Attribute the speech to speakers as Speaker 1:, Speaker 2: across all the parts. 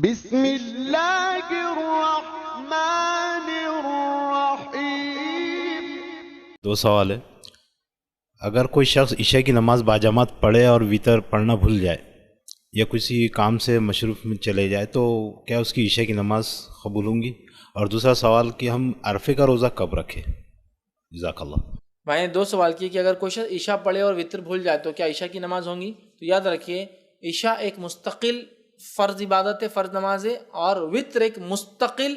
Speaker 1: بسم اللہ الرحمن الرحیم۔
Speaker 2: دو سوال ہے۔ اگر کوئی شخص عشاء کی نماز باجماعت پڑھے اور وطر پڑھنا بھول جائے یا کسی کام سے مصروف میں چلے جائے تو کیا اس کی عشاء کی نماز قبول ہوں گی؟ اور دوسرا سوال کہ ہم عرفے کا روزہ کب رکھیں؟ جزاک اللہ۔
Speaker 3: میں نے دو سوال کیے کہ اگر کوئی شخص عشاء پڑھے اور وطر بھول جائے تو کیا عشاء کی نماز ہوں گی؟ تو یاد رکھیے عشاء ایک مستقل فرض عبادت ہے، فرض نماز ہے، اور وطر ایک مستقل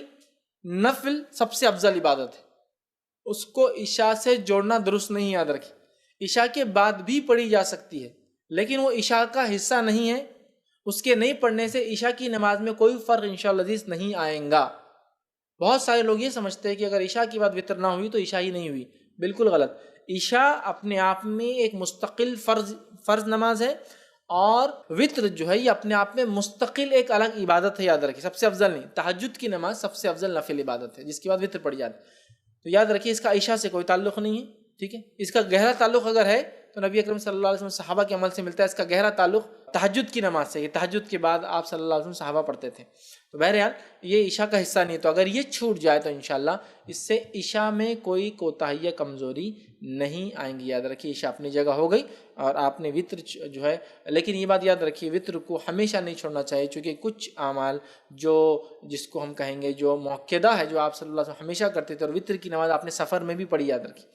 Speaker 3: نفل سب سے افضل عبادت ہے۔ اس کو عشاء سے جوڑنا درست نہیں، یاد رکھیے۔ عشاء کے بعد بھی پڑھی جا سکتی ہے لیکن وہ عشاء کا حصہ نہیں ہے، اس کے نہیں پڑھنے سے عشاء کی نماز میں کوئی فرق انشاءاللہ عزیز نہیں آئیں گا۔ بہت سارے لوگ یہ سمجھتے ہیں کہ اگر عشاء کی بعد وطر نہ ہوئی تو عشاء ہی نہیں ہوئی، بالکل غلط۔ عشاء اپنے آپ میں ایک مستقل فرض نماز ہے، اور وطر جو ہے یہ اپنے آپ میں مستقل ایک الگ عبادت ہے، یاد رکھیے، سب سے افضل نہیں۔ تہجد کی نماز سب سے افضل نفل عبادت ہے جس کے بعد وطر پڑھ جاتی ہے، تو یاد رکھیے اس کا عشاء سے کوئی تعلق نہیں ہے، ٹھیک ہے۔ اس کا گہرا تعلق اگر ہے تو نبی اکرم صلی اللہ علیہ وسلم صحابہ کے عمل سے ملتا ہے، اس کا گہرا تعلق تہجد کی نماز سے، یہ تہجد کے بعد آپ صلی اللہ علیہ وسلم صحابہ پڑھتے تھے، تو بہرحال یہ عشاء کا حصہ نہیں ہے۔ تو اگر یہ چھوٹ جائے تو انشاءاللہ اس سے عشاء میں کوئی کوتاہی یا کمزوری نہیں آئیں گی، یاد رکھیے عشاء اپنی جگہ ہو گئی اور آپ نے وطر جو ہے، لیکن یہ بات یاد رکھیے وطر کو ہمیشہ نہیں چھوڑنا چاہیے، چونکہ کچھ اعمال جس کو ہم کہیں گے جو موقدہ ہے، جو آپ صلی اللہ علیہ وسلم ہمیشہ کرتے تھے، اور وطر کی نماز آپ نے سفر میں بھی پڑھی، یاد رکھیے،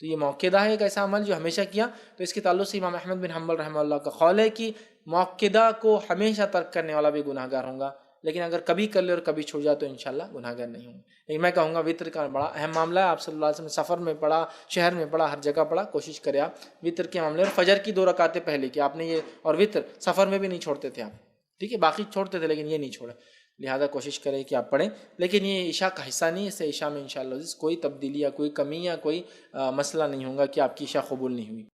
Speaker 3: تو یہ موقدہ ہے ایک ایسا عمل جو ہمیشہ کیا، تو اس کے تعلق سے امام احمد بن حنبل رحمہ اللہ کا قول ہے کہ موقدہ کو ہمیشہ ترک کرنے والا بھی گناہ گار ہوگا، لیکن اگر کبھی کر لے اور کبھی چھوڑ جائے تو انشاءاللہ گناہ گار نہیں ہوں گے۔ لیکن میں کہوں گا وطر کا بڑا اہم معاملہ ہے، آپ صلی اللہ علیہ وسلم سفر میں پڑھا، شہر میں پڑھا، ہر جگہ پڑھا، کوشش کرے آپ وطر کے معاملے، اور فجر کی 2 رکعتیں پہلے کہ آپ نے یہ، اور وطر سفر میں بھی نہیں چھوڑتے تھے آپ، ٹھیک ہے، باقی چھوڑتے تھے لیکن یہ نہیں چھوڑے، لہذا کوشش کریں کہ آپ پڑھیں، لیکن یہ عشاء کا حصہ نہیں ہے، اس سے عشاء میں انشاءاللہ کوئی تبدیلی یا کوئی کمی یا کوئی مسئلہ نہیں ہوگا کہ آپ کی عشاء قبول نہیں ہوئی۔